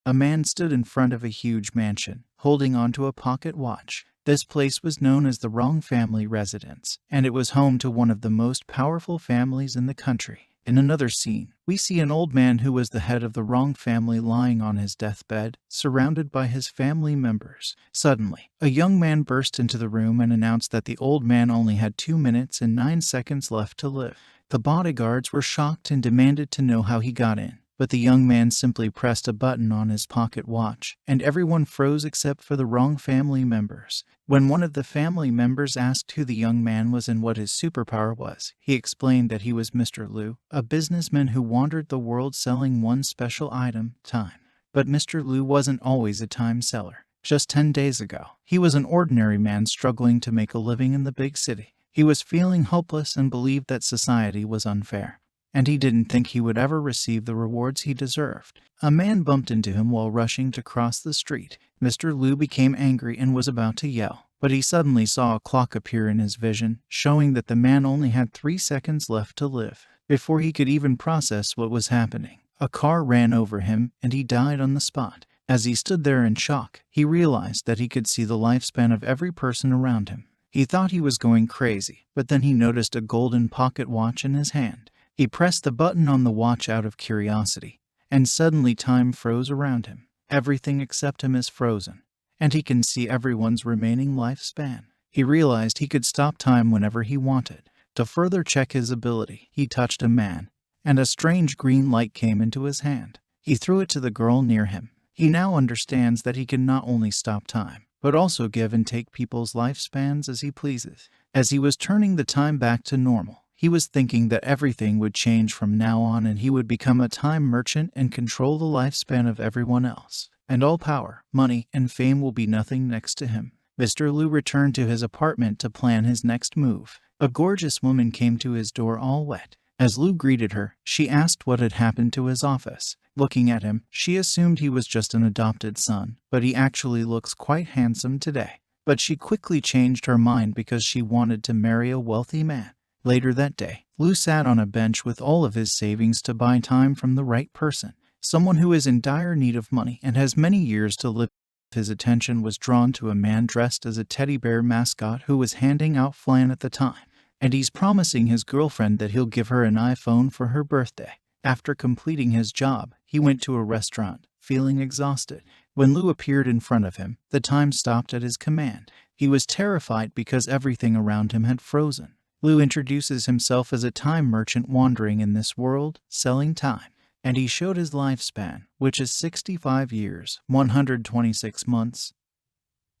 A man stood in front of a huge mansion, holding onto a pocket watch. This place was known as the Rong family residence, and it was home to one of the most powerful families in the country. In another scene, we see an old man who was the head of the Rong family lying on his deathbed, surrounded by his family members. Suddenly, a young man burst into the room and announced that the old man only had 2 minutes and 9 seconds left to live. The bodyguards were shocked and demanded to know how he got in. But the young man simply pressed a button on his pocket watch, and everyone froze except for the Rong family members. When one of the family members asked who the young man was and what his superpower was, he explained that he was Mr. Liu, a businessman who wandered the world selling one special item, time. But Mr. Liu wasn't always a time seller. Just 10 days ago, he was an ordinary man struggling to make a living in the big city. He was feeling hopeless and believed that society was unfair, and he didn't think he would ever receive the rewards he deserved. A man bumped into him while rushing to cross the street. Mr. Liu became angry and was about to yell, but he suddenly saw a clock appear in his vision, showing that the man only had 3 seconds left to live. Before he could even process what was happening, a car ran over him and he died on the spot. As he stood there in shock, he realized that he could see the lifespan of every person around him. He thought he was going crazy, but then he noticed a golden pocket watch in his hand. He pressed the button on the watch out of curiosity, and suddenly time froze around him. Everything except him is frozen, and he can see everyone's remaining lifespan. He realized he could stop time whenever he wanted. To further check his ability, he touched a man, and a strange green light came into his hand. He threw it to the girl near him. He now understands that he can not only stop time, but also give and take people's lifespans as he pleases. As he was turning the time back to normal, he was thinking that everything would change from now on and he would become a time merchant and control the lifespan of everyone else. And all power, money, and fame will be nothing next to him. Mr. Liu returned to his apartment to plan his next move. A gorgeous woman came to his door all wet. As Liu greeted her, she asked what had happened to his office. Looking at him, she assumed he was just an adopted son, but he actually looks quite handsome today. But she quickly changed her mind because she wanted to marry a wealthy man. Later that day, Liu sat on a bench with all of his savings to buy time from the right person, someone who is in dire need of money and has many years to live. His attention was drawn to a man dressed as a teddy bear mascot who was handing out flan at the time, and he's promising his girlfriend that he'll give her an iPhone for her birthday. After completing his job, he went to a restaurant, feeling exhausted. When Liu appeared in front of him, the time stopped at his command. He was terrified because everything around him had frozen. Liu introduces himself as a time merchant wandering in this world, selling time, and he showed his lifespan, which is 65 years, 126 months,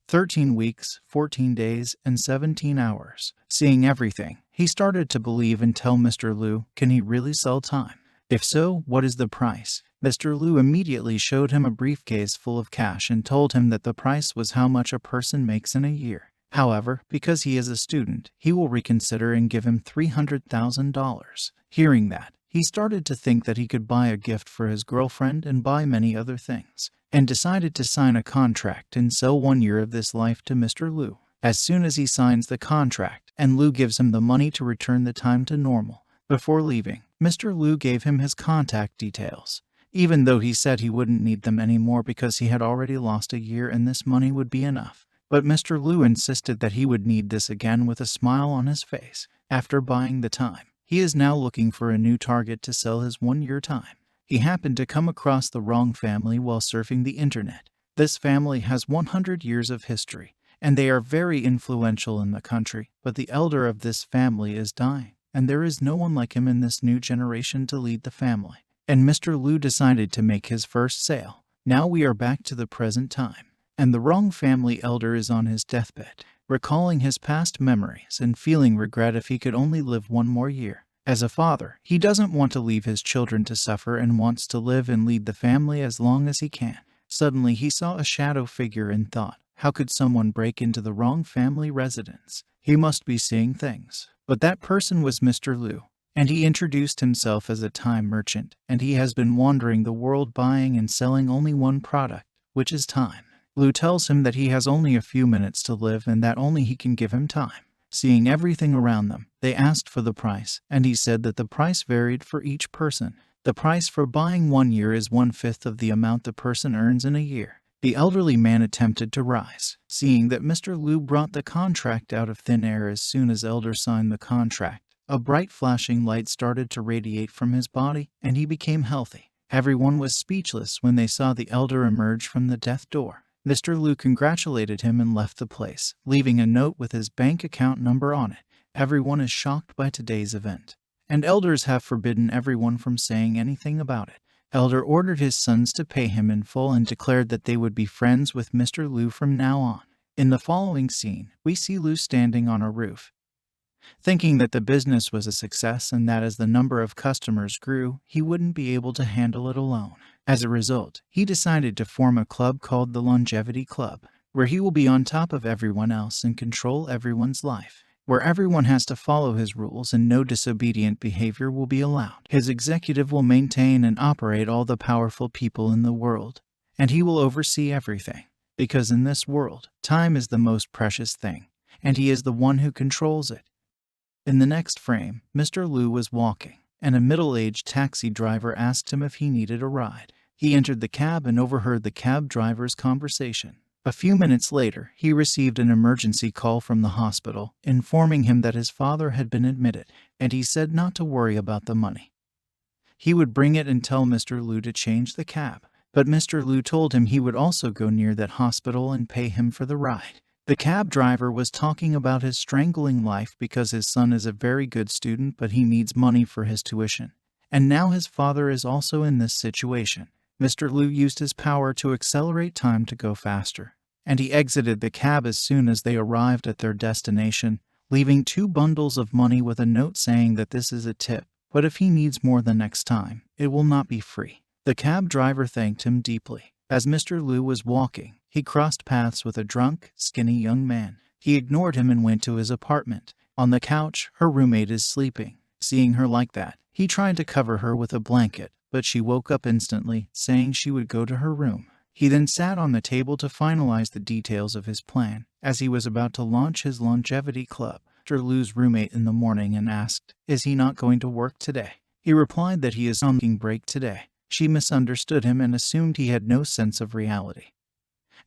13 weeks, 14 days, and 17 hours. Seeing everything, he started to believe and tell Mr. Liu, can he really sell time? If so, what is the price? Mr. Liu immediately showed him a briefcase full of cash and told him that the price was how much a person makes in a year. However, because he is a student, he will reconsider and give him $300,000. Hearing that, he started to think that he could buy a gift for his girlfriend and buy many other things, and decided to sign a contract and sell 1 year of this life to Mr. Liu. As soon as he signs the contract, and Liu gives him the money to return the time to normal. Before leaving, Mr. Liu gave him his contact details, even though he said he wouldn't need them anymore because he had already lost a year and this money would be enough. But Mr. Liu insisted that he would need this again with a smile on his face. After buying the time, he is now looking for a new target to sell his 1 year time. He happened to come across the Rong family while surfing the internet. This family has 100 years of history, and they are very influential in the country, but the elder of this family is dying, and there is no one like him in this new generation to lead the family. And Mr. Liu decided to make his first sale. Now we are back to the present time, and the Rong family elder is on his deathbed, recalling his past memories and feeling regret if he could only live 1 more year. As a father, he doesn't want to leave his children to suffer and wants to live and lead the family as long as he can. Suddenly he saw a shadow figure and thought, how could someone break into the Rong family residence? He must be seeing things. But that person was Mr. Liu, and he introduced himself as a time merchant, and he has been wandering the world buying and selling only one product, which is time. Liu tells him that he has only a few minutes to live and that only he can give him time. Seeing everything around them, they asked for the price, and he said that the price varied for each person. The price for buying 1 year is 1/5 of the amount the person earns in a year. The elderly man attempted to rise, seeing that Mr. Liu brought the contract out of thin air. As soon as Elder signed the contract, a bright flashing light started to radiate from his body, and he became healthy. Everyone was speechless when they saw the elder emerge from the death door. Mr. Liu congratulated him and left the place, leaving a note with his bank account number on it. Everyone is shocked by today's event, and elders have forbidden everyone from saying anything about it. Elder ordered his sons to pay him in full and declared that they would be friends with Mr. Liu from now on. In the following scene, we see Liu standing on a roof, thinking that the business was a success and that as the number of customers grew, he wouldn't be able to handle it alone. As a result, he decided to form a club called the Longevity Club, where he will be on top of everyone else and control everyone's life, where everyone has to follow his rules and no disobedient behavior will be allowed. His executive will maintain and operate all the powerful people in the world, and he will oversee everything, because in this world, time is the most precious thing, and he is the one who controls it. In the next frame, Mr. Liu was walking, and a middle-aged taxi driver asked him if he needed a ride. He entered the cab and overheard the cab driver's conversation. A few minutes later, he received an emergency call from the hospital, informing him that his father had been admitted, and he said not to worry about the money. He would bring it and tell Mr. Liu to change the cab, but Mr. Liu told him he would also go near that hospital and pay him for the ride. The cab driver was talking about his strangling life because his son is a very good student but he needs money for his tuition. And now his father is also in this situation. Mr. Liu used his power to accelerate time to go faster, and he exited the cab as soon as they arrived at their destination, leaving 2 bundles of money with a note saying that this is a tip, but if he needs more the next time, it will not be free. The cab driver thanked him deeply. As Mr. Liu was walking, he crossed paths with a drunk, skinny young man. He ignored him and went to his apartment. On the couch, her roommate is sleeping. Seeing her like that, he tried to cover her with a blanket, but she woke up instantly, saying she would go to her room. He then sat on the table to finalize the details of his plan, as he was about to launch his longevity club. Mr. Liu's roommate in the morning and asked, "Is he not going to work today?" He replied that he is on break today. She misunderstood him and assumed he had no sense of reality,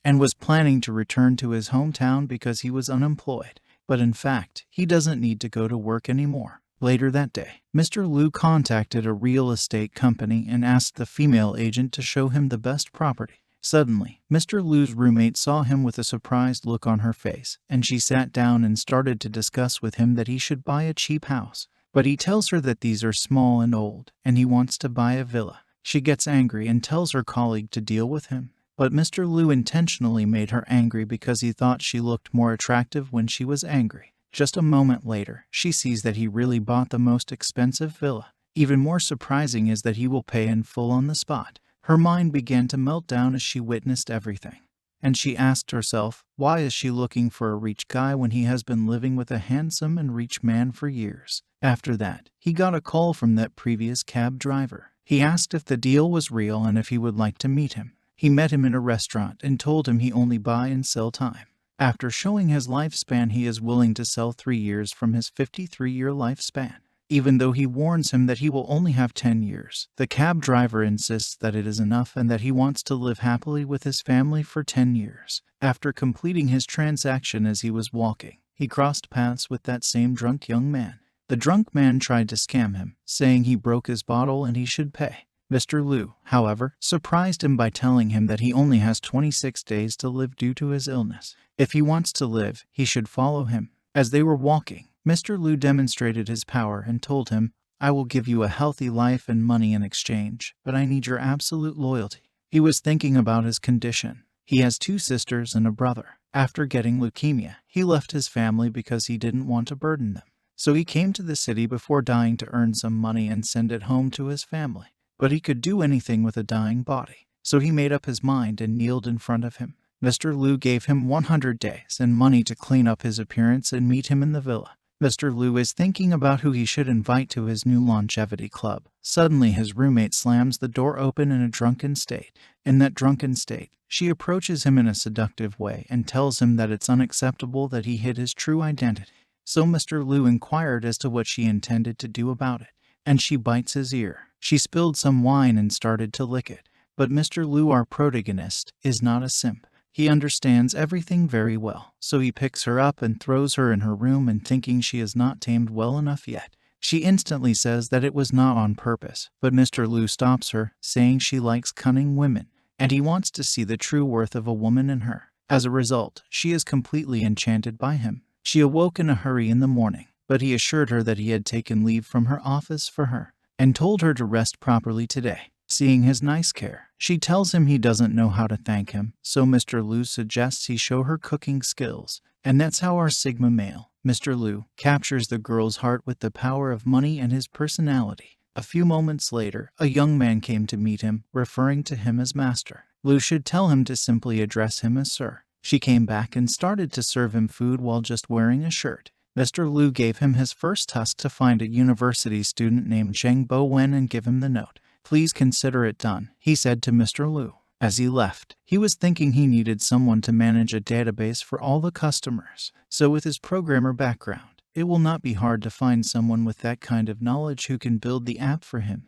and was planning to return to his hometown because he was unemployed. But in fact, he doesn't need to go to work anymore. Later that day, Mr. Liu contacted a real estate company and asked the female agent to show him the best property. Suddenly, Mr. Liu's roommate saw him with a surprised look on her face, and she sat down and started to discuss with him that he should buy a cheap house. But he tells her that these are small and old, and he wants to buy a villa. She gets angry and tells her colleague to deal with him. But Mr. Liu intentionally made her angry because he thought she looked more attractive when she was angry. Just a moment later, she sees that he really bought the most expensive villa. Even more surprising is that he will pay in full on the spot. Her mind began to melt down as she witnessed everything. And she asked herself, why is she looking for a rich guy when he has been living with a handsome and rich man for years? After that, he got a call from that previous cab driver. He asked if the deal was real and if he would like to meet him. He met him in a restaurant and told him he only buy and sell time. After showing his lifespan, he is willing to sell 3 years from his 53-year lifespan, even though he warns him that he will only have 10 years. The cab driver insists that it is enough and that he wants to live happily with his family for 10 years. After completing his transaction as he was walking, he crossed paths with that same drunk young man. The drunk man tried to scam him, saying he broke his bottle and he should pay. Mr. Liu, however, surprised him by telling him that he only has 26 days to live due to his illness. If he wants to live, he should follow him. As they were walking, Mr. Liu demonstrated his power and told him, "I will give you a healthy life and money in exchange, but I need your absolute loyalty." He was thinking about his condition. He has 2 sisters and a brother. After getting leukemia, he left his family because he didn't want to burden them. So he came to the city before dying to earn some money and send it home to his family. But he could do anything with a dying body. So he made up his mind and kneeled in front of him. Mr. Liu gave him 100 days and money to clean up his appearance and meet him in the villa. Mr. Liu is thinking about who he should invite to his new longevity club. Suddenly his roommate slams the door open in a drunken state. In that drunken state, she approaches him in a seductive way and tells him that it's unacceptable that he hid his true identity. So Mr. Liu inquired as to what she intended to do about it, and she bites his ear. She spilled some wine and started to lick it. But Mr. Liu, our protagonist, is not a simp. He understands everything very well, so he picks her up and throws her in her room, and thinking she is not tamed well enough yet, she instantly says that it was not on purpose. But Mr. Liu stops her, saying she likes cunning women, and he wants to see the true worth of a woman in her. As a result, she is completely enchanted by him. She awoke in a hurry in the morning, but he assured her that he had taken leave from her office for her, and told her to rest properly today. Seeing his nice care, she tells him he doesn't know how to thank him, so Mr. Liu suggests he show her cooking skills. And that's how our Sigma male, Mr. Liu, captures the girl's heart with the power of money and his personality. A few moments later, a young man came to meet him, referring to him as master. Liu should tell him to simply address him as sir. She came back and started to serve him food while just wearing a shirt. Mr. Liu gave him his first task to find a university student named Zheng Bowen and give him the note. Please consider it done, he said to Mr. Liu. As he left, he was thinking he needed someone to manage a database for all the customers. So with his programmer background, it will not be hard to find someone with that kind of knowledge who can build the app for him.